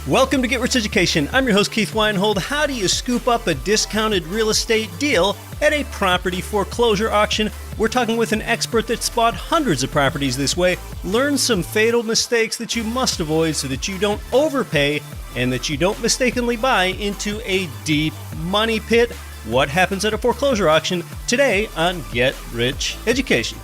Welcome to Get Rich Education. I'm your host, Keith Weinhold. How do you scoop up a discounted real estate deal at a property foreclosure auction? We're talking with an expert that's bought hundreds of properties this way. Learn some fatal mistakes that you must avoid so that you don't overpay and that you don't mistakenly buy into a deep money pit. What happens at a foreclosure auction today on Get Rich Education?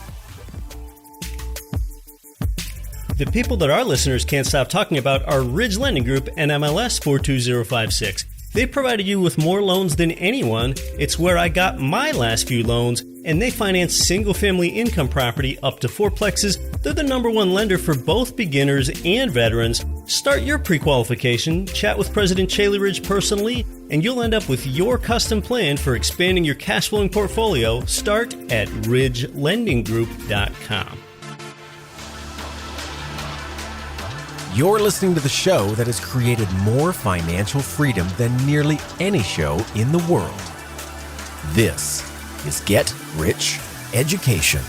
The people that our listeners can't stop talking about are Ridge Lending Group and MLS 42056. They provided you with more loans than anyone. It's where I got my last few loans, and they finance single-family income property up to fourplexes. They're the number one lender for both beginners and veterans. Start your pre-qualification, chat with President Chaley Ridge personally, and you'll end up with your custom plan for expanding your cash flowing portfolio. Start at ridgelendinggroup.com. You're listening to the show that has created more financial freedom than nearly any show in the world. This is Get Rich Education.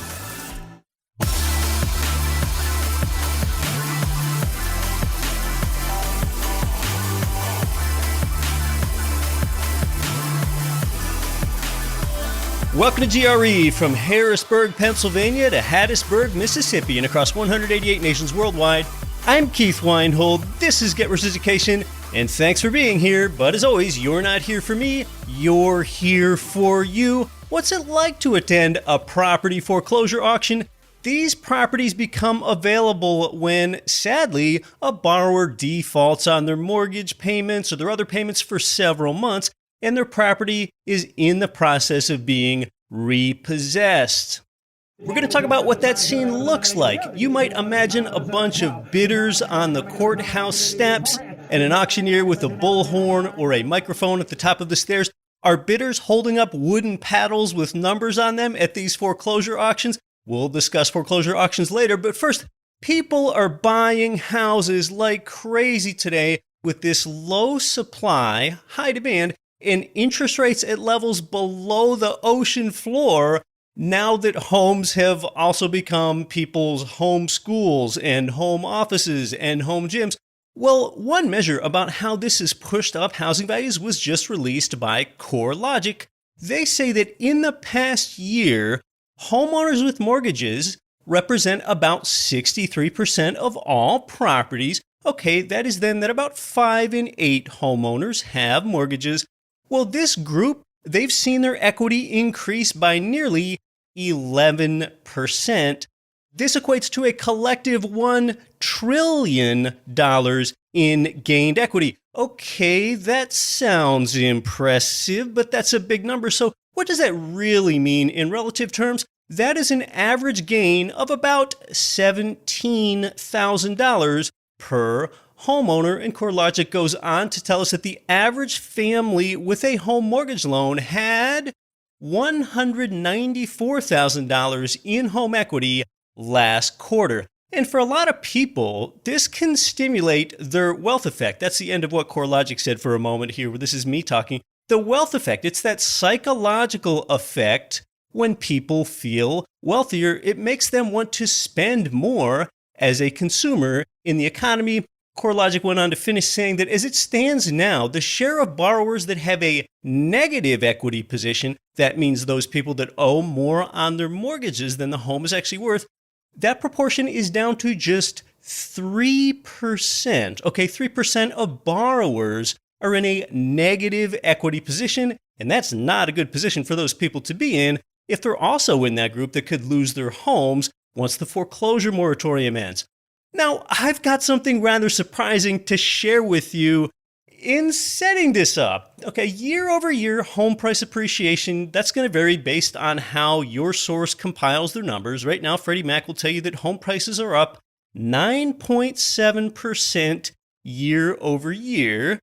Welcome to GRE, from Harrisburg, Pennsylvania to Hattiesburg, Mississippi, and across 188 nations worldwide. I'm Keith Weinhold, this is Get Rich Education, and thanks for being here. But as always, you're not here for me, you're here for you. What's it like to attend a property foreclosure auction? These properties become available when, sadly, a borrower defaults on their mortgage payments or their other payments for several months, and their property is in the process of being repossessed. We're going to talk about what that scene looks like. You might imagine a bunch of bidders on the courthouse steps and an auctioneer with a bullhorn or a microphone at the top of the stairs. Are bidders holding up wooden paddles with numbers on them at these foreclosure auctions? We'll discuss foreclosure auctions later, but first, people are buying houses like crazy today with this low supply, high demand, and interest rates at levels below the ocean floor. Now that homes have also become people's home schools and home offices and home gyms. Well, one measure about how this has pushed up housing values was just released by CoreLogic. They say that in the past year, homeowners with mortgages represent about 63% of all properties. Okay, that is then that about 5 in 8 homeowners have mortgages. Well, this group, they've seen their equity increase by nearly 11%. This equates to a collective $1 trillion in gained equity. Okay, that sounds impressive, but that's a big number. So what does that really mean in relative terms? That is an average gain of about $17,000 per homeowner. And CoreLogic goes on to tell us that the average family with a home mortgage loan had $194,000 in home equity last quarter. And for a lot of people, this can stimulate their wealth effect. That's the end of what CoreLogic said for a moment here, where this is me talking. The wealth effect, it's that psychological effect when people feel wealthier. It makes them want to spend more as a consumer in the economy. CoreLogic went on to finish saying that as it stands now, the share of borrowers that have a negative equity position, that means those people that owe more on their mortgages than the home is actually worth, that proportion is down to just 3%. Okay, 3% of borrowers are in a negative equity position, and that's not a good position for those people to be in if they're also in that group that could lose their homes once the foreclosure moratorium ends. Now, I've got something rather surprising to share with you in setting this up. Okay, year over year home price appreciation, that's going to vary based on how your source compiles their numbers. Right now, Freddie Mac will tell you that home prices are up 9.7% year over year.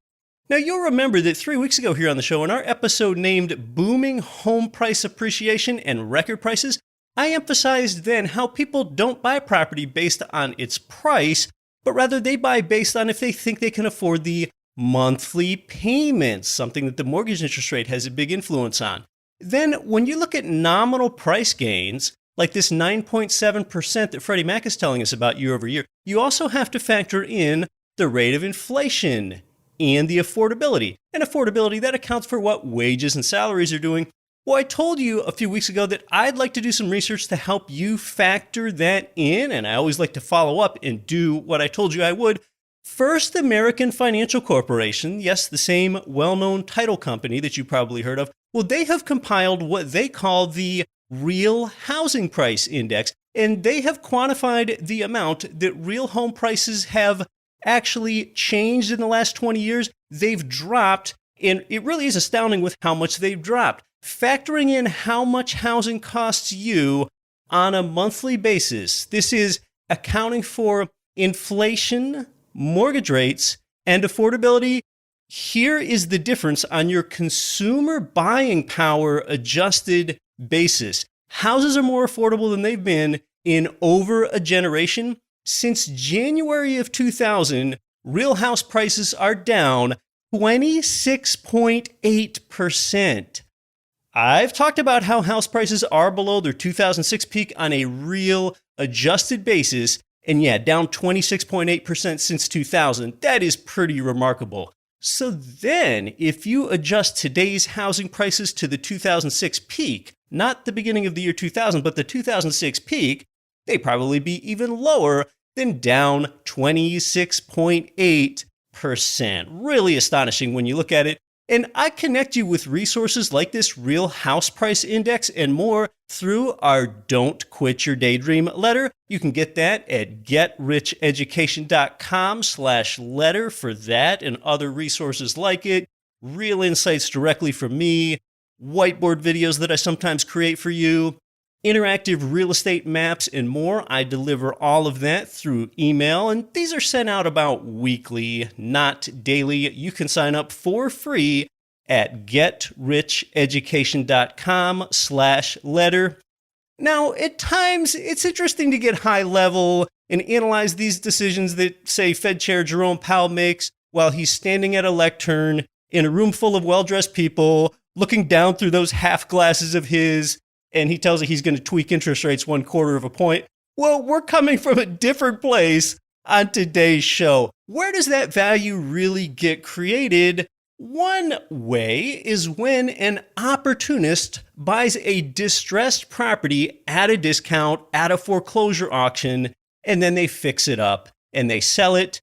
Now, you'll remember that 3 weeks ago here on the show, in our episode named Booming Home Price Appreciation and Record Prices, I emphasized then how people don't buy property based on its price, but rather they buy based on if they think they can afford the monthly payments, something that the mortgage interest rate has a big influence on. Then when you look at nominal price gains, like this 9.7% that Freddie Mac is telling us about year over year, you also have to factor in the rate of inflation and the affordability. And affordability, that accounts for what wages and salaries are doing. Well, I told you a few weeks ago that I'd like to do some research to help you factor that in, and I always like to follow up and do what I told you I would. First American Financial Corporation, yes, the same well-known title company that you probably heard of, well, they have compiled what they call the Real Housing Price Index, and they have quantified the amount that real home prices have actually changed in the last 20 years. They've dropped, and it really is astounding with how much they've dropped. Factoring in how much housing costs you on a monthly basis, this is accounting for inflation, mortgage rates, and affordability. Here is the difference on your consumer buying power adjusted basis. Houses are more affordable than they've been in over a generation. Since January of 2000, real house prices are down 26.8%. I've talked about how house prices are below their 2006 peak on a real adjusted basis, and yeah, down 26.8% since 2000. That is pretty remarkable. So then, if you adjust today's housing prices to the 2006 peak, not the beginning of the year 2000, but the 2006 peak, they'd probably be even lower than down 26.8%. Really astonishing when you look at it. And I connect you with resources like this Real House Price Index and more through our Don't Quit Your Daydream letter. You can get that at getricheducation.com/letter for that and other resources like it. Real insights directly from me, whiteboard videos that I sometimes create for you, interactive real estate maps, and more. I deliver all of that through email, and these are sent out about weekly, not daily. You can sign up for free at getricheducation.com/letter. Now, at times, it's interesting to get high level and analyze these decisions that, say, Fed Chair Jerome Powell makes while he's standing at a lectern in a room full of well-dressed people, looking down through those half glasses of his, and he tells you he's going to tweak interest rates 1/4 of a point. Well, we're coming from a different place on today's show. Where does that value really get created? One way is when an opportunist buys a distressed property at a discount at a foreclosure auction, and then they fix it up and they sell it.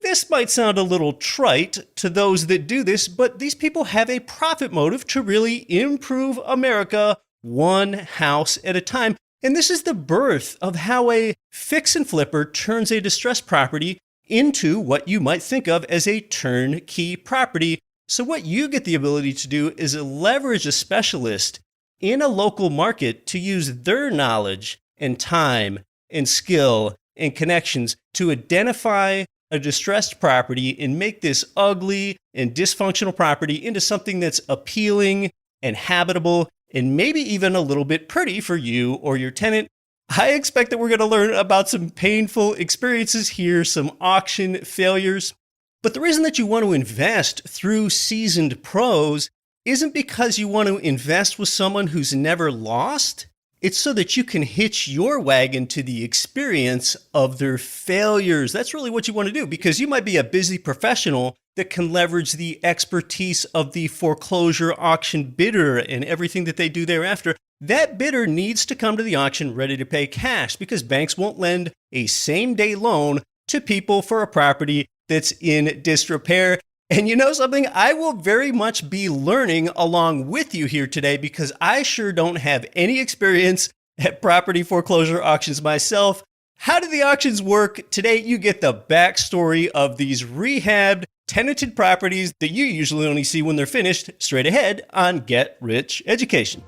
This might sound a little trite to those that do this, but these people have a profit motive to really improve America one house at a time. And this is the birth of how a fix and flipper turns a distressed property into what you might think of as a turnkey property. So what you get the ability to do is leverage a specialist in a local market to use their knowledge and time and skill and connections to identify a distressed property and make this ugly and dysfunctional property into something that's appealing and habitable and maybe even a little bit pretty for you or your tenant. I expect that we're going to learn about some painful experiences here, some auction failures. But the reason that you want to invest through seasoned pros isn't because you want to invest with someone who's never lost. It's so that you can hitch your wagon to the experience of their failures. That's really what you want to do, because you might be a busy professional that can leverage the expertise of the foreclosure auction bidder and everything that they do thereafter. That bidder needs to come to the auction ready to pay cash, because banks won't lend a same-day loan to people for a property that's in disrepair. And you know something? I will very much be learning along with you here today, because I sure don't have any experience at property foreclosure auctions myself. How do the auctions work? Today, you get the backstory of these rehabbed, tenanted properties that you usually only see when they're finished, straight ahead on Get Rich Education.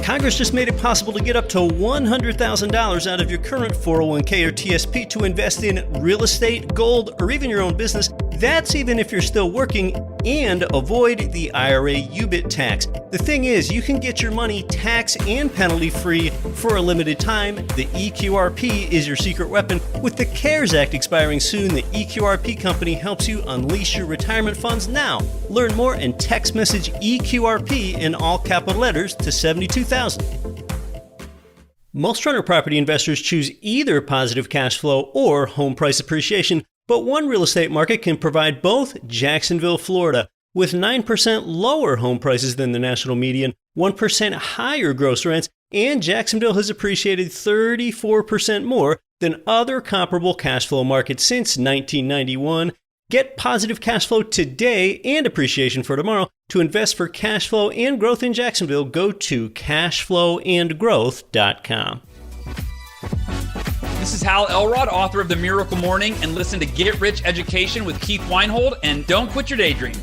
Congress just made it possible to get up to $100,000 out of your current 401k or TSP to invest in real estate, gold, or even your own business. That's even if you're still working, and avoid the IRA UBIT tax. The thing is, you can get your money tax and penalty free for a limited time. The EQRP is your secret weapon. With the CARES Act expiring soon, the EQRP company helps you unleash your retirement funds now. Learn more and text message EQRP in all capital letters to 72,000. Most rental property investors choose either positive cash flow or home price appreciation, but one real estate market can provide both. Jacksonville, Florida, with 9% lower home prices than the national median, 1% higher gross rents, and Jacksonville has appreciated 34% more than other comparable cash flow markets since 1991. Get positive cash flow today and appreciation for tomorrow. To invest for cash flow and growth in Jacksonville, go to cashflowandgrowth.com. This is Hal Elrod, author of The Miracle Morning, and listen to Get Rich Education with Keith Weinhold, and don't quit your daydream.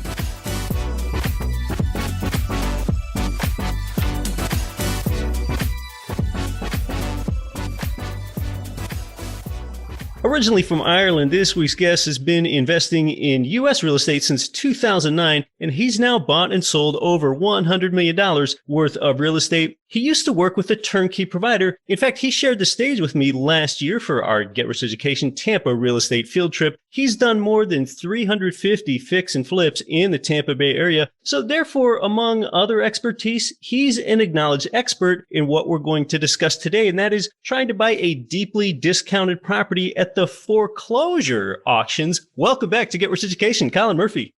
Originally from Ireland, this week's guest has been investing in U.S. real estate since 2009, and he's now bought and sold over $100 million worth of real estate. He used to work with a turnkey provider. In fact, he shared the stage with me last year for our Get Rich Education Tampa real estate field trip. He's done more than 350 fix and flips in the Tampa Bay area. So therefore, among other expertise, he's an acknowledged expert in what we're going to discuss today, and that is trying to buy a deeply discounted property at the foreclosure auctions. Welcome back to Get Rich Education, Colin Murphy.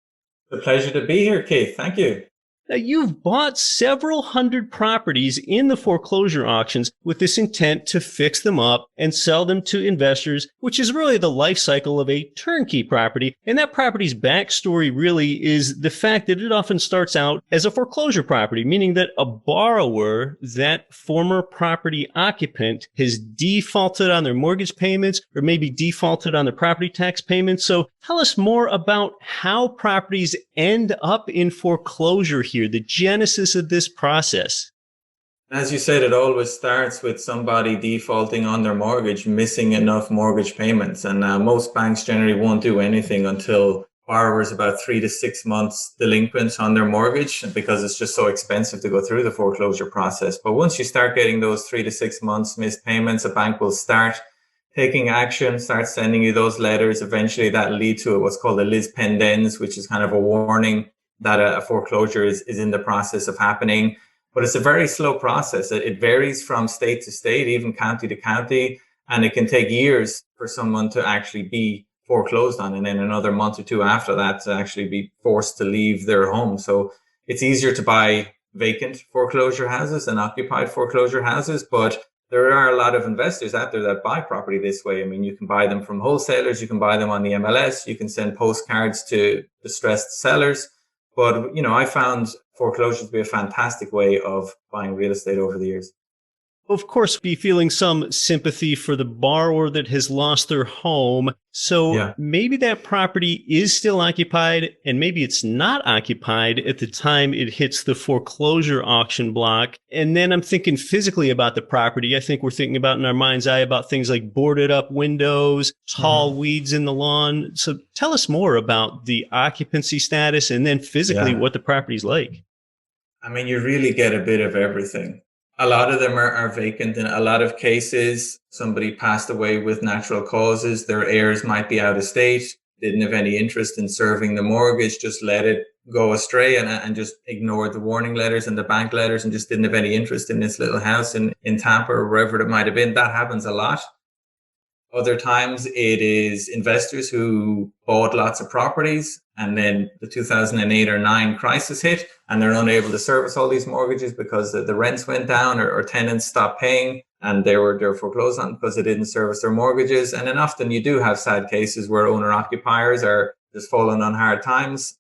It's a pleasure to be here, Keith. Thank you. Now, you've bought several hundred properties in the foreclosure auctions with this intent to fix them up and sell them to investors, which is really the life cycle of a turnkey property. And that property's backstory really is the fact that it often starts out as a foreclosure property, meaning that a borrower, that former property occupant, has defaulted on their mortgage payments or maybe defaulted on their property tax payments. So tell us more about how properties end up in foreclosure here, the genesis of this process. As you said, it always starts with somebody defaulting on their mortgage, missing enough mortgage payments. And most banks generally won't do anything until borrowers about 3 to 6 months delinquent on their mortgage, because it's just so expensive to go through the foreclosure process. But once you start getting those 3 to 6 months missed payments, a bank will start taking action, start sending you those letters. Eventually that lead to what's called a lis pendens, which is kind of a warning that a foreclosure is in the process of happening. But it's a very slow process. It varies from state to state, even county to county, and it can take years for someone to actually be foreclosed on, and then another month or two after that to actually be forced to leave their home. So it's easier to buy vacant foreclosure houses than occupied foreclosure houses, but there are a lot of investors out there that buy property this way. I mean, you can buy them from wholesalers, you can buy them on the MLS, you can send postcards to distressed sellers. But, you know, I found foreclosure to be a fantastic way of buying real estate over the years. Of course, be feeling some sympathy for the borrower that has lost their home. So maybe that property is still occupied and maybe it's not occupied at the time it hits the foreclosure auction block. And then I'm thinking physically about the property. I think we're thinking about in our mind's eye about things like boarded up windows, tall weeds in the lawn. So tell us more about the occupancy status and then physically what the property's like. I mean, you really get a bit of everything. A lot of them are vacant. In a lot of cases, somebody passed away with natural causes. Their heirs might be out of state, didn't have any interest in serving the mortgage, just let it go astray and just ignored the warning letters and the bank letters and just didn't have any interest in this little house in Tampa or wherever it might have been. That happens a lot. Other times it is investors who bought lots of properties and then the 2008 or 9 crisis hit and they're unable to service all these mortgages because the rents went down or tenants stopped paying and they were foreclosed on because they didn't service their mortgages. And then often you do have sad cases where owner occupiers are just falling on hard times.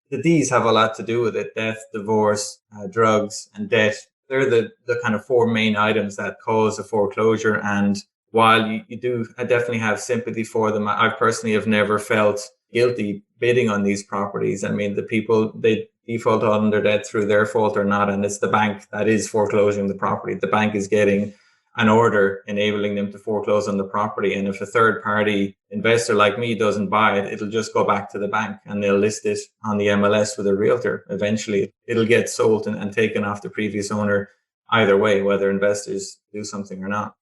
The D's have a lot to do with it: death, divorce, drugs, and debt. They're the kind of 4 main items that cause a foreclosure. And while you do definitely have sympathy for them, I personally have never felt guilty bidding on these properties. I mean, the people, they default on their debt through their fault or not, and it's the bank that is foreclosing the property. The bank is getting an order enabling them to foreclose on the property. And if a third party investor like me doesn't buy it, it'll just go back to the bank and they'll list it on the MLS with a realtor. Eventually, it'll get sold and taken off the previous owner either way, whether investors do something or not.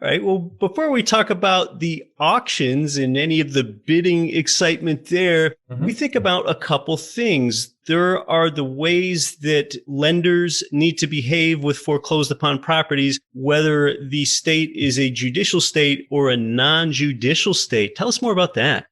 All right. Well, before we talk about the auctions and any of the bidding excitement there, we think about a couple things. There are the ways that lenders need to behave with foreclosed upon properties, whether the state is a judicial state or a non-judicial state. Tell us more about that.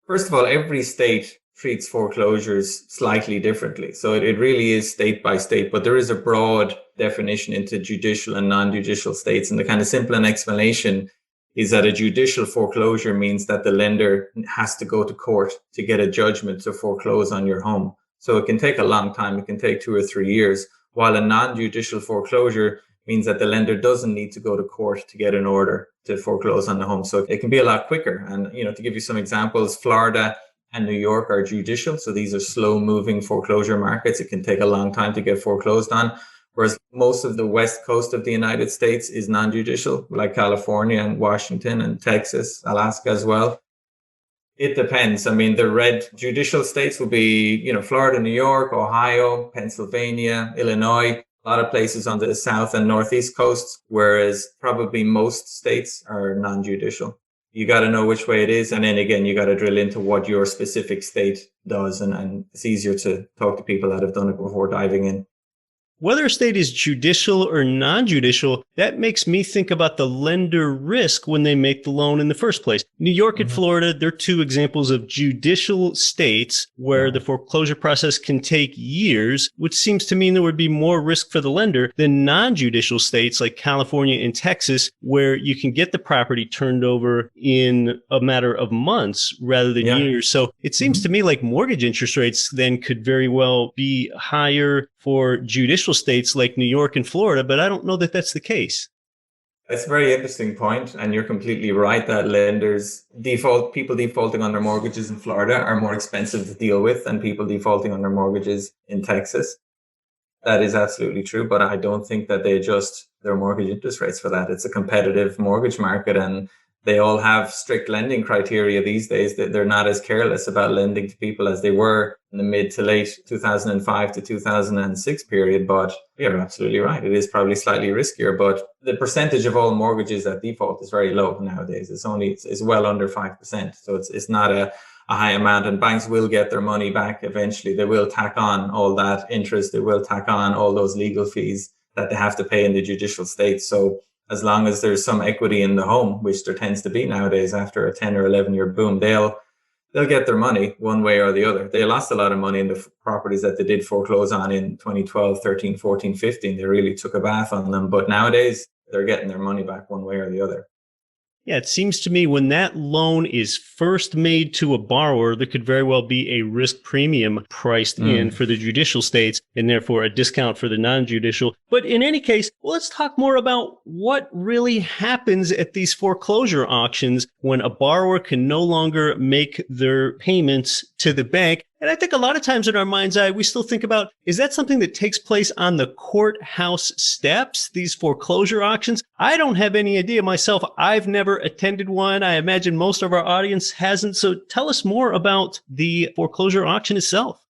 First of all, every state treats foreclosures slightly differently. So it really is state by state, but there is a broad definition into judicial and non-judicial states. And the kind of simple explanation is that a judicial foreclosure means that the lender has to go to court to get a judgment to foreclose on your home. So it can take a long time. It can take 2 or 3 years, while a non-judicial foreclosure means that the lender doesn't need to go to court to get an order to foreclose on the home. So it can be a lot quicker. And, to give you some examples, Florida and New York are judicial. So these are slow moving foreclosure markets. It can take a long time to get foreclosed on. Whereas most of the West Coast of the United States is non-judicial, like California and Washington and Texas, Alaska as well. It depends. I mean, the red judicial states will be, Florida, New York, Ohio, Pennsylvania, Illinois, a lot of places on the South and Northeast coasts, whereas probably most states are non-judicial. You got to know which way it is. And then again, you got to drill into what your specific state does. And it's easier to talk to people that have done it before diving in. Whether a state is judicial or non-judicial, that makes me think about the lender risk when they make the loan in the first place. New York and Florida, they're two examples of judicial states where the foreclosure process can take years, which seems to mean there would be more risk for the lender than non-judicial states like California and Texas, where you can get the property turned over in a matter of months rather than years. So it seems to me like mortgage interest rates then could very well be higher for judicial states like New York and Florida, but I don't know that that's the case. That's a very interesting point, and you're completely right that people defaulting on their mortgages in Florida are more expensive to deal with than people defaulting on their mortgages in Texas. That is absolutely true, but I don't think that they adjust their mortgage interest rates for that. It's a competitive mortgage market, and they all have strict lending criteria these days. That they're not as careless about lending to people as they were in the mid to late 2005 to 2006 period. But you're absolutely right. It is probably slightly riskier, but the percentage of all mortgages at default is very low nowadays. It's well under 5%. So it's not a high amount, and banks will get their money back eventually. They will tack on all that interest. They will tack on all those legal fees that they have to pay in the judicial state. So as long as there's some equity in the home, which there tends to be nowadays after a 10 or 11 year boom, they'll get their money one way or the other. They lost a lot of money in the properties that they did foreclose on in 2012, 13, 14, 15. They really took a bath on them. But nowadays, they're getting their money back one way or the other. Yeah, it seems to me when that loan is first made to a borrower, there could very well be a risk premium priced in for the judicial states and therefore a discount for the non-judicial. But in any case, let's talk more about what really happens at these foreclosure auctions when a borrower can no longer make their payments to the bank. And I think a lot of times in our mind's eye, we still think about, is that something that takes place on the courthouse steps, these foreclosure auctions? I don't have any idea myself. I've never attended one. I imagine most of our audience hasn't. So tell us more about the foreclosure auction itself.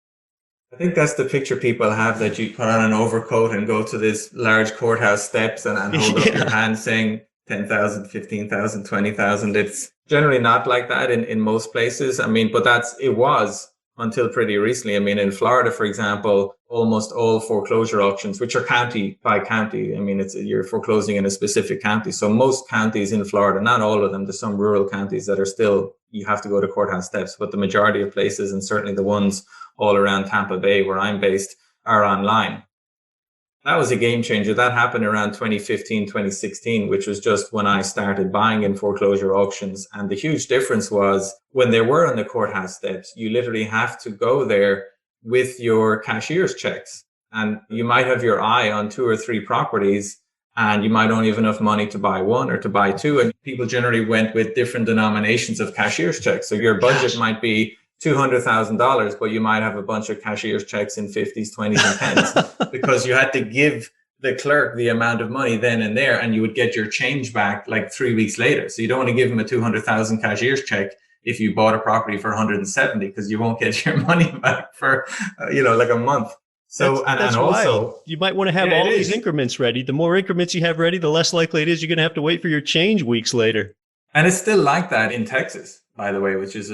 I think that's the picture people have, that you put on an overcoat and go to this large courthouse steps and hold up your hand saying 10,000, 15,000, 20,000. It's generally not like that in most places. I mean, but it was until pretty recently. I mean, in Florida, for example, almost all foreclosure auctions, which are county by county. I mean, you're foreclosing in a specific county. So most counties in Florida, not all of them, there's some rural counties that are still, you have to go to courthouse steps, but the majority of places, and certainly the ones all around Tampa Bay where I'm based, are online. That was a game changer. That happened around 2015, 2016, which was just when I started buying in foreclosure auctions. And the huge difference was when they were on the courthouse steps, you literally have to go there with your cashier's checks. And you might have your eye on 2 or 3 properties, and you might only have enough money to buy one or to buy 2. And people generally went with different denominations of cashier's checks. So your budget might be $200,000, but you might have a bunch of cashier's checks in 50s, 20s, and 10s because you had to give the clerk the amount of money then and there, and you would get your change back like 3 weeks later. So you don't want to give them a 200,000 cashier's check if you bought a property for 170, because you won't get your money back for, like a month. So, That's and wild. also, You might want to have yeah, all it these is. increments ready. The more increments you have ready, the less likely it is you're going to have to wait for your change weeks later. And it's still like that in Texas, by the way, which is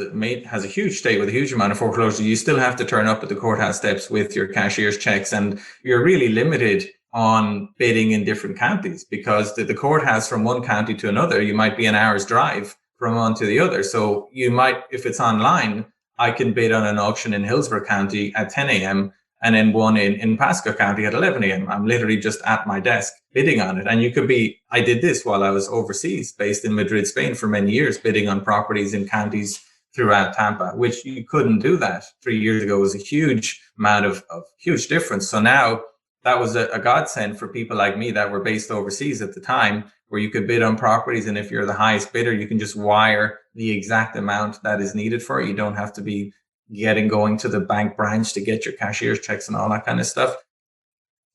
has a huge state with a huge amount of foreclosure. You still have to turn up at the courthouse steps with your cashier's checks, and you're really limited on bidding in different counties because the courthouse from one county to another, you might be an hour's drive from one to the other. So you might, if it's online, I can bid on an auction in Hillsborough County at 10 a.m. and then one in Pasco County at 11 a.m. I'm literally just at my desk bidding on it. And you could be, I did this while I was overseas, based in Madrid, Spain for many years, bidding on properties in counties throughout Tampa, which you couldn't do that 3 years ago. It was a huge amount of huge difference. So now that was a godsend for people like me that were based overseas at the time, where you could bid on properties. And if you're the highest bidder, you can just wire the exact amount that is needed for it. You don't have to be going to the bank branch to get your cashier's checks and all that kind of stuff.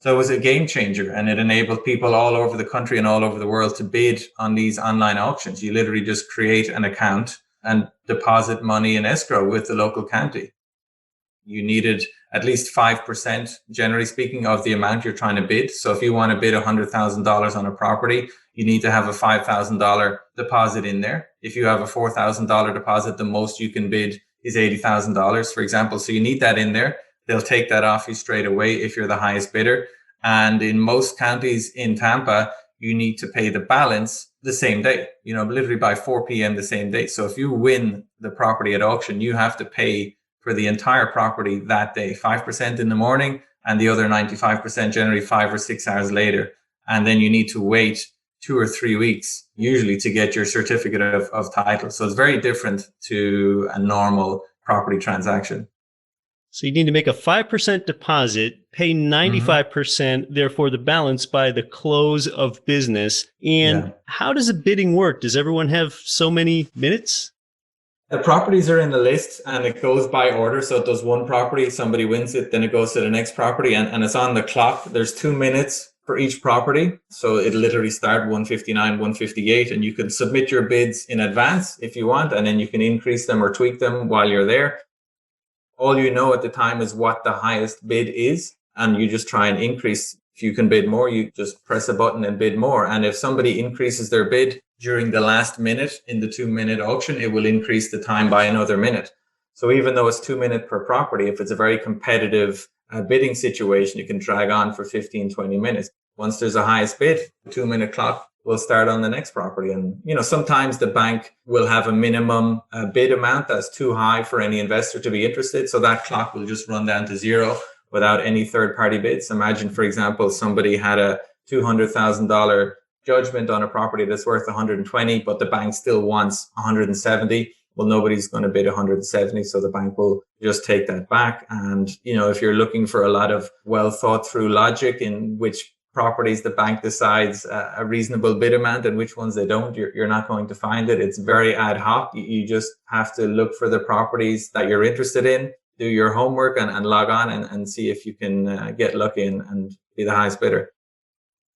So it was a game changer, and it enabled people all over the country and all over the world to bid on these online auctions. You literally just create an account and deposit money in escrow with the local county. You needed at least 5%, generally speaking, of the amount you're trying to bid. So if you want to bid $100,000 on a property, you need to have a $5,000 deposit in there. If you have a $4,000 deposit, the most you can bid is $80,000, for example. So you need that in there. They'll take that off you straight away if you're the highest bidder. And in most counties in Tampa, you need to pay the balance the same day, literally by 4 p.m. the same day. So if you win the property at auction, you have to pay for the entire property that day, 5% in the morning and the other 95% generally 5 or 6 hours later. And then you need to wait 2 or 3 weeks usually to get your certificate of title. So it's very different to a normal property transaction. So you need to make a 5% deposit, pay 95%, therefore the balance by the close of business. And how does the bidding work? Does everyone have so many minutes? The properties are in the list and it goes by order. So it does one property, somebody wins it, then it goes to the next property and it's on the clock. There's 2 minutes for each property. So it literally start 159, 158, and you can submit your bids in advance if you want, and then you can increase them or tweak them while you're there. All you know at the time is what the highest bid is, and you just try and increase. If you can bid more, you just press a button and bid more. And if somebody increases their bid during the last minute in the 2-minute auction, it will increase the time by another minute. So even though it's 2 minutes per property, if it's a very competitive bidding situation, you can drag on for 15, 20 minutes. Once there's a highest bid, the 2-minute clock will start on the next property. And, sometimes the bank will have a minimum bid amount that's too high for any investor to be interested. So that clock will just run down to zero without any third-party bids. Imagine, for example, somebody had a $200,000 judgment on a property that's worth 120, but the bank still wants 170. Well, nobody's going to bid 170, so the bank will just take that back. And, if you're looking for a lot of well thought through logic in which properties the bank decides a reasonable bid amount and which ones they don't, you're not going to find it. It's very ad hoc. You just have to look for the properties that you're interested in, do your homework and log on and see if you can get lucky and be the highest bidder.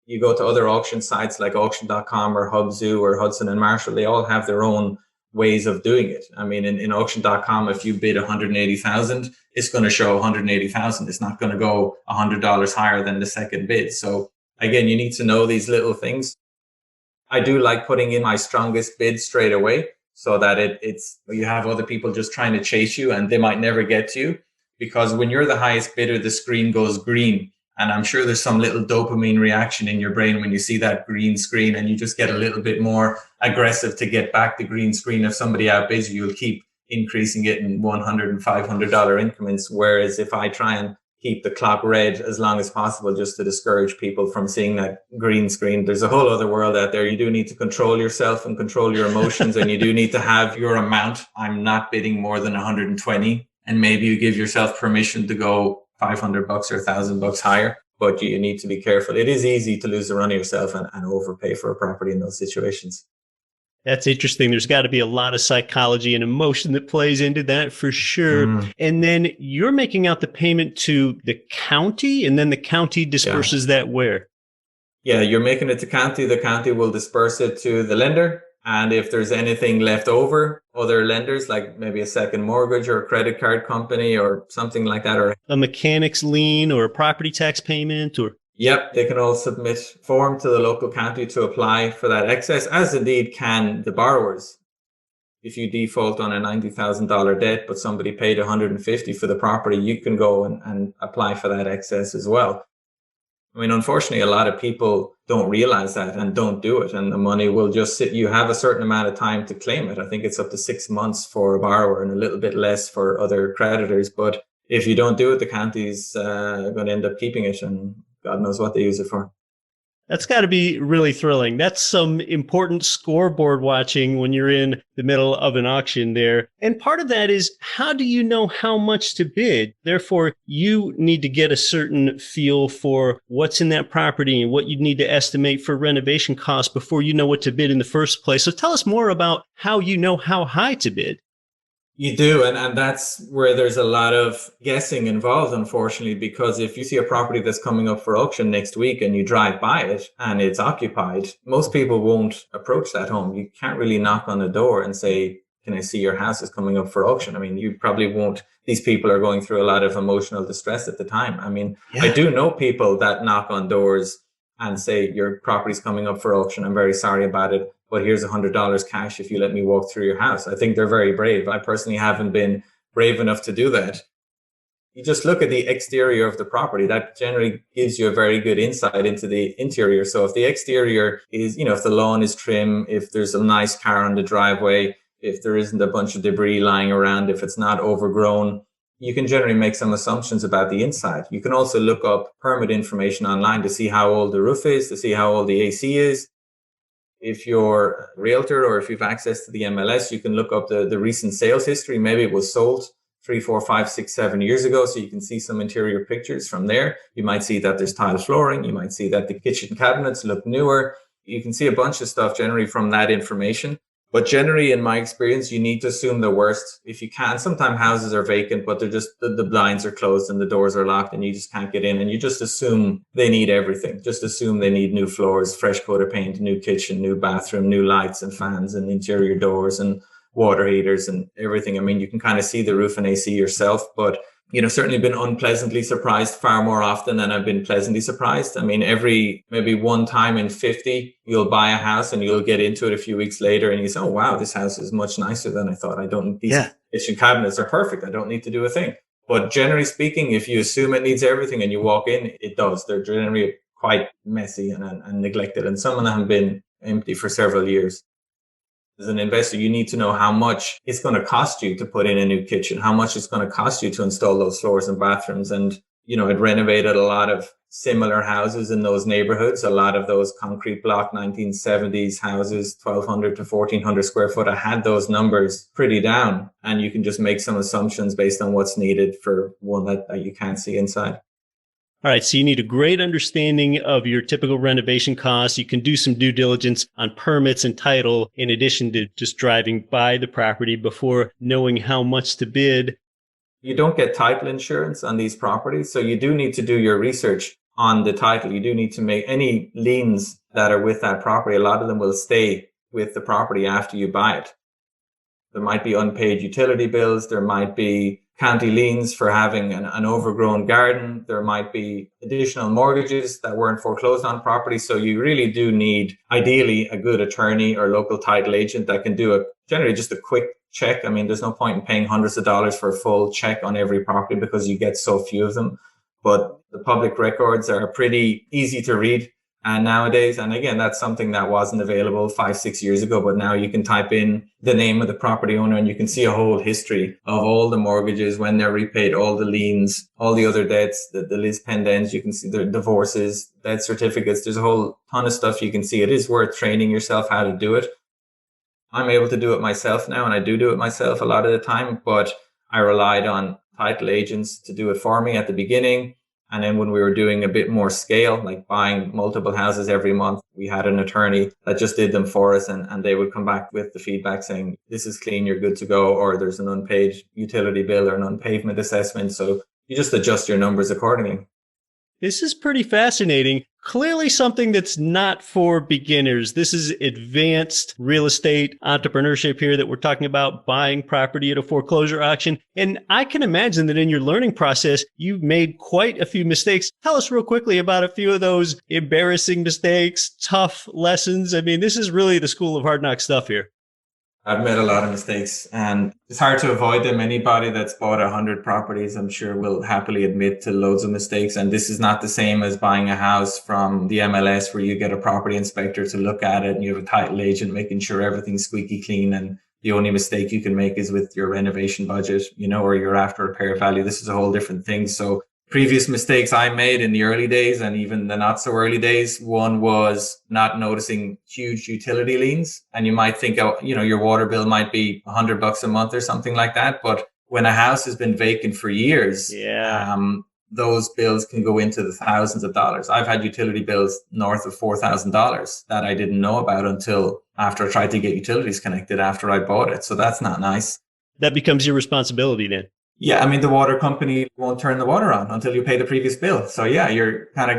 You go to other auction sites like auction.com or Hubzu or Hudson and Marshall, they all have their own ways of doing it. I mean, in auction.com, if you bid 180,000, it's going to show 180,000. It's not going to go $100 higher than the second bid. So again, you need to know these little things. I do like putting in my strongest bid straight away so that it's you have other people just trying to chase you and they might never get to you, because when you're the highest bidder, the screen goes green. And I'm sure there's some little dopamine reaction in your brain when you see that green screen, and you just get a little bit more aggressive to get back the green screen. If somebody outbids you, you'll keep increasing it in $100 and $500 increments. Whereas if I try and keep the clock red as long as possible just to discourage people from seeing that green screen, there's a whole other world out there. You do need to control yourself and control your emotions, and you do need to have your amount. I'm not bidding more than 120. And maybe you give yourself permission to go $500 or $1,000 higher, but you need to be careful. It is easy to lose the run of yourself and overpay for a property in those situations. That's interesting. There's got to be a lot of psychology and emotion that plays into that for sure. And then you're making out the payment to the county, and then the county disperses that where? Yeah, you're making it to county. The county will disperse it to the lender. And if there's anything left over, other lenders, like maybe a second mortgage or a credit card company or something like that, or A mechanic's lien or a property tax payment or... yep, they can all submit form to the local county to apply for that excess, as indeed can the borrowers. If you default on a $90,000 debt, but somebody paid $150 for the property, you can go and apply for that excess as well. I mean, unfortunately, a lot of people don't realize that and don't do it. And the money will just sit. You have a certain amount of time to claim it. I think it's up to 6 months for a borrower and a little bit less for other creditors. But if you don't do it, the county's going to end up keeping it, and God knows what they use it for. That's got to be really thrilling. That's some important scoreboard watching when you're in the middle of an auction there. And part of that is, how do you know how much to bid? Therefore, you need to get a certain feel for what's in that property and what you need to estimate for renovation costs before you know what to bid in the first place. So tell us more about how you know how high to bid. You do, and that's where there's a lot of guessing involved, unfortunately, because if you see a property that's coming up for auction next week and you drive by it and it's occupied, most people won't approach that home. You can't really knock on the door and say, can I see your house is coming up for auction? I mean, you probably won't. These people are going through a lot of emotional distress at the time. I mean, yeah. I do know people that knock on doors and say, your property's coming up for auction. I'm very sorry about it, but here's $100 cash if you let me walk through your house. I think they're very brave. I personally haven't been brave enough to do that. You just look at the exterior of the property. That generally gives you a very good insight into the interior. So if the exterior is, if the lawn is trim, if there's a nice car on the driveway, if there isn't a bunch of debris lying around, if it's not overgrown, you can generally make some assumptions about the inside. You can also look up permit information online to see how old the roof is, to see how old the AC is. If you're a realtor or if you've access to the MLS, you can look up the recent sales history. Maybe it was sold 3, 4, 5, 6, 7 years ago. So you can see some interior pictures from there. You might see that there's tile flooring. You might see that the kitchen cabinets look newer. You can see a bunch of stuff generally from that information. But generally, in my experience, you need to assume the worst if you can. Sometimes houses are vacant, but they're just the blinds are closed and the doors are locked and you just can't get in. And you just assume they need everything. Just assume they need new floors, fresh coat of paint, new kitchen, new bathroom, new lights and fans and interior doors and water heaters and everything. I mean, you can kind of see the roof and AC yourself, but certainly been unpleasantly surprised far more often than I've been pleasantly surprised. I mean, maybe one time in 50, you'll buy a house and you'll get into it a few weeks later and you say, oh, wow, this house is much nicer than I thought. These kitchen cabinets are perfect. I don't need to do a thing. But generally speaking, if you assume it needs everything and you walk in, it does. They're generally quite messy and neglected. And some of them have been empty for several years. As an investor, you need to know how much it's going to cost you to put in a new kitchen, how much it's going to cost you to install those floors and bathrooms. And, I'd renovated a lot of similar houses in those neighborhoods, a lot of those concrete block 1970s houses, 1,200 to 1,400 square foot. I had those numbers pretty down, and you can just make some assumptions based on what's needed for one that you can't see inside. All right, so you need a great understanding of your typical renovation costs. You can do some due diligence on permits and title in addition to just driving by the property before knowing how much to bid. You don't get title insurance on these properties, so you do need to do your research on the title. You do need to make any liens that are with that property. A lot of them will stay with the property after you buy it. There might be unpaid utility bills. There might be county liens for having an overgrown garden. There might be additional mortgages that weren't foreclosed on property. So you really do need, ideally, a good attorney or local title agent that can do generally just a quick check. I mean, there's no point in paying hundreds of dollars for a full check on every property because you get so few of them. But the public records are pretty easy to read. And nowadays, and again, that's something that wasn't available 5, 6 years ago, but now you can type in the name of the property owner and you can see a whole history of all the mortgages, when they're repaid, all the liens, all the other debts, the lis pendens, you can see the divorces, death certificates. There's a whole ton of stuff you can see. It is worth training yourself how to do it. I'm able to do it myself now, and I do it myself a lot of the time, but I relied on title agents to do it for me at the beginning. And then when we were doing a bit more scale, like buying multiple houses every month, we had an attorney that just did them for us. And they would come back with the feedback saying, this is clean, you're good to go. Or there's an unpaid utility bill or an unpavement assessment. So you just adjust your numbers accordingly. This is pretty fascinating. Clearly something that's not for beginners. This is advanced real estate entrepreneurship here that we're talking about, buying property at a foreclosure auction. And I can imagine that in your learning process, you've made quite a few mistakes. Tell us real quickly about a few of those embarrassing mistakes, tough lessons. I mean, this is really the school of hard knock stuff here. I've made a lot of mistakes and it's hard to avoid them. Anybody that's bought 100 properties, I'm sure will happily admit to loads of mistakes. And this is not the same as buying a house from the MLS where you get a property inspector to look at it and you have a title agent making sure everything's squeaky clean. And the only mistake you can make is with your renovation budget, or your after repair value. This is a whole different thing. So previous mistakes I made in the early days and even the not so early days. One was not noticing huge utility liens. And you might think, your water bill might be $100 a month or something like that. But when a house has been vacant for years, those bills can go into the thousands of dollars. I've had utility bills north of $4,000 that I didn't know about until after I tried to get utilities connected after I bought it. So that's not nice. That becomes your responsibility then. Yeah, I mean, the water company won't turn the water on until you pay the previous bill. So yeah, you're kind of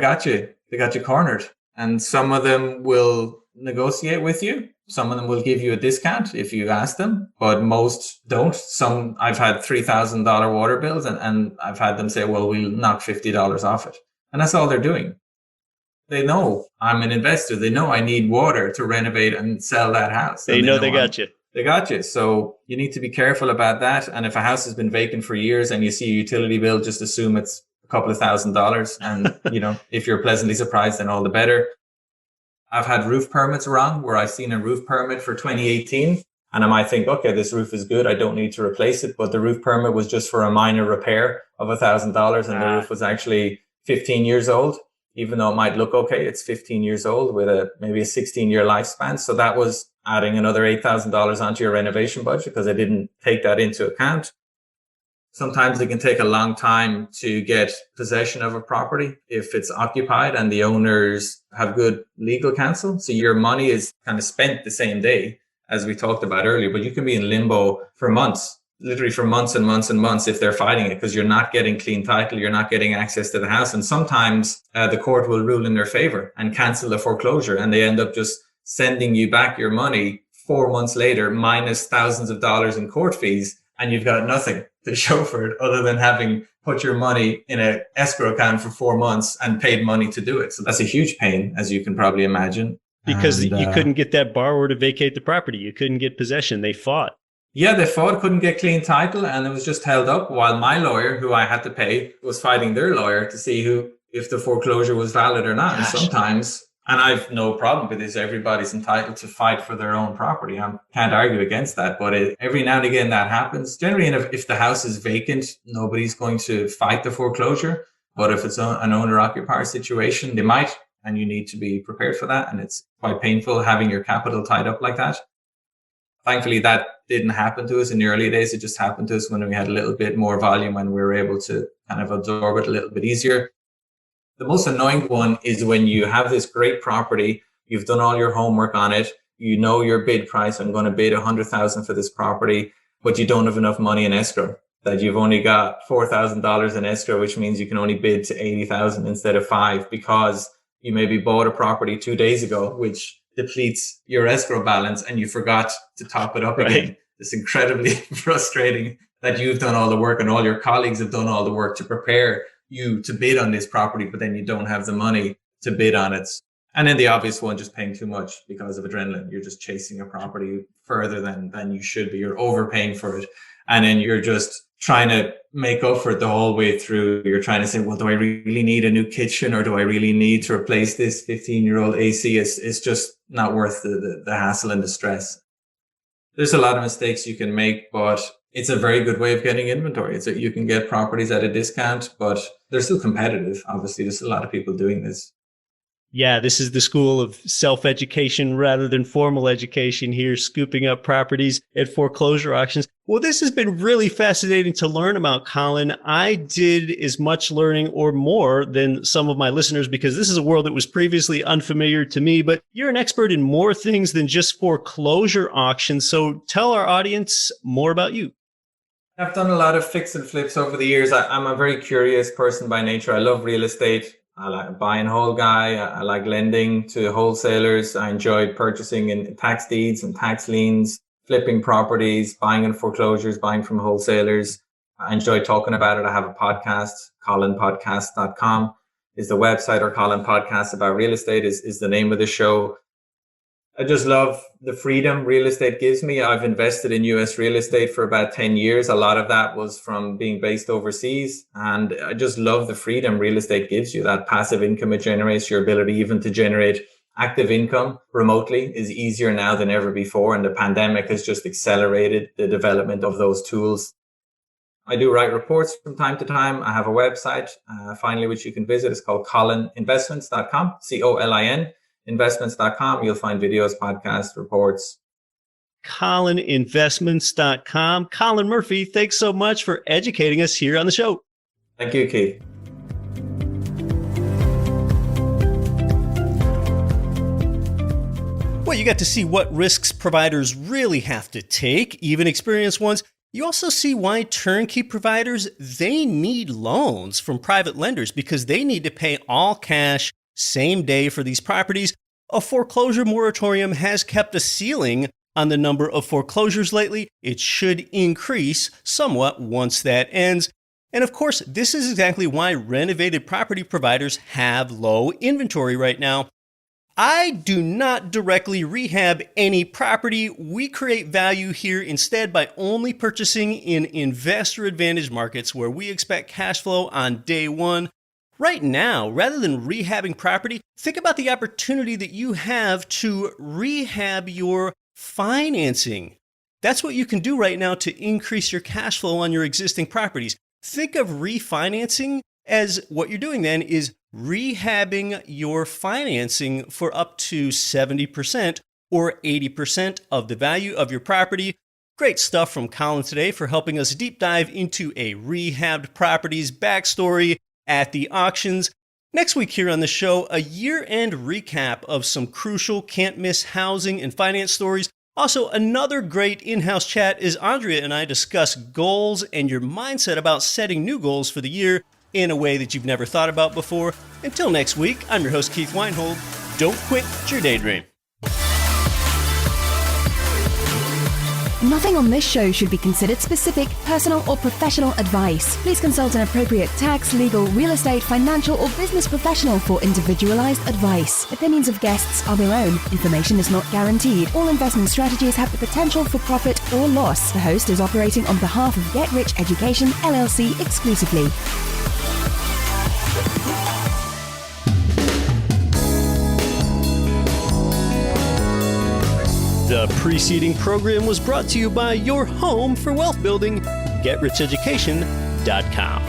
they got you cornered. And some of them will negotiate with you. Some of them will give you a discount if you ask them, but most don't. I've had $3,000 water bills and I've had them say, well, we'll knock $50 off it. And that's all they're doing. They know I'm an investor. They know I need water to renovate and sell that house. They know they got you. They got you. So you need to be careful about that. And if a house has been vacant for years and you see a utility bill, just assume it's a couple of $1,000s. And, if you're pleasantly surprised, then all the better. I've had roof permits wrong where I've seen a roof permit for 2018 and I might think, okay, this roof is good. I don't need to replace it. But the roof permit was just for a minor repair of $1,000 and the roof was actually 15 years old. Even though it might look okay, it's 15 years old with maybe a 16-year lifespan. So that was adding another $8,000 onto your renovation budget because I didn't take that into account. Sometimes it can take a long time to get possession of a property if it's occupied and the owners have good legal counsel. So your money is kind of spent the same day, as we talked about earlier, but you can be in limbo for months. Literally for months and months and months if they're fighting it because you're not getting clean title, you're not getting access to the house. And sometimes the court will rule in their favor and cancel the foreclosure and they end up just sending you back your money 4 months later, minus thousands of dollars in court fees. And you've got nothing to show for it other than having put your money in an escrow account for 4 months and paid money to do it. So that's a huge pain, as you can probably imagine. Because you couldn't get that borrower to vacate the property. You couldn't get possession. They fought. Yeah, they fought, couldn't get clean title, and it was just held up while my lawyer, who I had to pay, was fighting their lawyer to see if the foreclosure was valid or not. Gosh. And sometimes, and I've no problem with this, everybody's entitled to fight for their own property. I can't argue against that, but every now and again that happens. Generally, if the house is vacant, nobody's going to fight the foreclosure. But if it's an owner-occupier situation, they might, and you need to be prepared for that. And it's quite painful having your capital tied up like that. Thankfully, that didn't happen to us in the early days. It just happened to us when we had a little bit more volume and we were able to kind of absorb it a little bit easier. The most annoying one is when you have this great property, you've done all your homework on it, you know your bid price, I'm going to bid $100,000 for this property, but you don't have enough money in escrow, that you've only got $4,000 in escrow, which means you can only bid to $80,000 instead of $5,000 because you maybe bought a property 2 days ago, which depletes your escrow balance and you forgot to top it up again. It's incredibly frustrating that you've done all the work and all your colleagues have done all the work to prepare you to bid on this property, but then you don't have the money to bid on it. And then the obvious one, just paying too much because of adrenaline. You're just chasing a property further than you should be. You're overpaying for it. And then you're just trying to make up for it the whole way through. You're trying to say, well, do I really need a new kitchen or do I really need to replace this 15-year-old AC? It's just not worth the hassle and the stress. There's a lot of mistakes you can make, but it's a very good way of getting inventory. You can get properties at a discount, but they're still competitive. Obviously, there's a lot of people doing this. Yeah, this is the school of self-education rather than formal education here, scooping up properties at foreclosure auctions. Well, this has been really fascinating to learn about, Colin. I did as much learning or more than some of my listeners because this is a world that was previously unfamiliar to me, but you're an expert in more things than just foreclosure auctions. So tell our audience more about you. I've done a lot of fix and flips over the years. I'm a very curious person by nature. I love real estate. I like a buy and hold guy. I like lending to wholesalers. I enjoy purchasing in tax deeds and tax liens, flipping properties, buying in foreclosures, buying from wholesalers. I enjoy talking about it. I have a podcast, colinpodcast.com is the website, or Colin Podcast About Real Estate is the name of the show. I just love the freedom real estate gives me. I've invested in US real estate for about 10 years. A lot of that was from being based overseas. And I just love the freedom real estate gives you. That passive income it generates, your ability even to generate active income remotely is easier now than ever before. And the pandemic has just accelerated the development of those tools. I do write reports from time to time. I have a website, finally, which you can visit. It's called ColinInvestments.com, COLIN. Investments.com. You'll find videos, podcasts, reports. ColinInvestments.com. Colin Murphy, thanks so much for educating us here on the show. Thank you, Keith. Well, you got to see what risks providers really have to take, even experienced ones. You also see why turnkey providers, they need loans from private lenders because they need to pay all cash same day for these properties. A foreclosure moratorium has kept a ceiling on the number of foreclosures lately. It should increase somewhat once that ends. And of course, this is exactly why renovated property providers have low inventory right now. I do not directly rehab any property. We create value here instead by only purchasing in investor advantage markets where we expect cash flow on day one. Right now, rather than rehabbing property, think about the opportunity that you have to rehab your financing. That's what you can do right now to increase your cash flow on your existing properties. Think of refinancing as what you're doing then is rehabbing your financing for up to 70% or 80% of the value of your property. Great stuff from Colin today for helping us deep dive into a rehabbed property's backstory at the auctions. Next week here on the show, a year-end recap of some crucial can't-miss housing and finance stories. Also, another great in-house chat as Andrea and I discuss goals and your mindset about setting new goals for the year in a way that you've never thought about before. Until next week, I'm your host, Keith Weinhold. Don't quit your daydream. Nothing on this show should be considered specific, personal, or professional advice. Please consult an appropriate tax, legal, real estate, financial, or business professional for individualized advice. Opinions of guests are their own. Information is not guaranteed. All investment strategies have the potential for profit or loss. The host is operating on behalf of Get Rich Education, LLC exclusively. The preceding program was brought to you by your home for wealth building, GetRichEducation.com.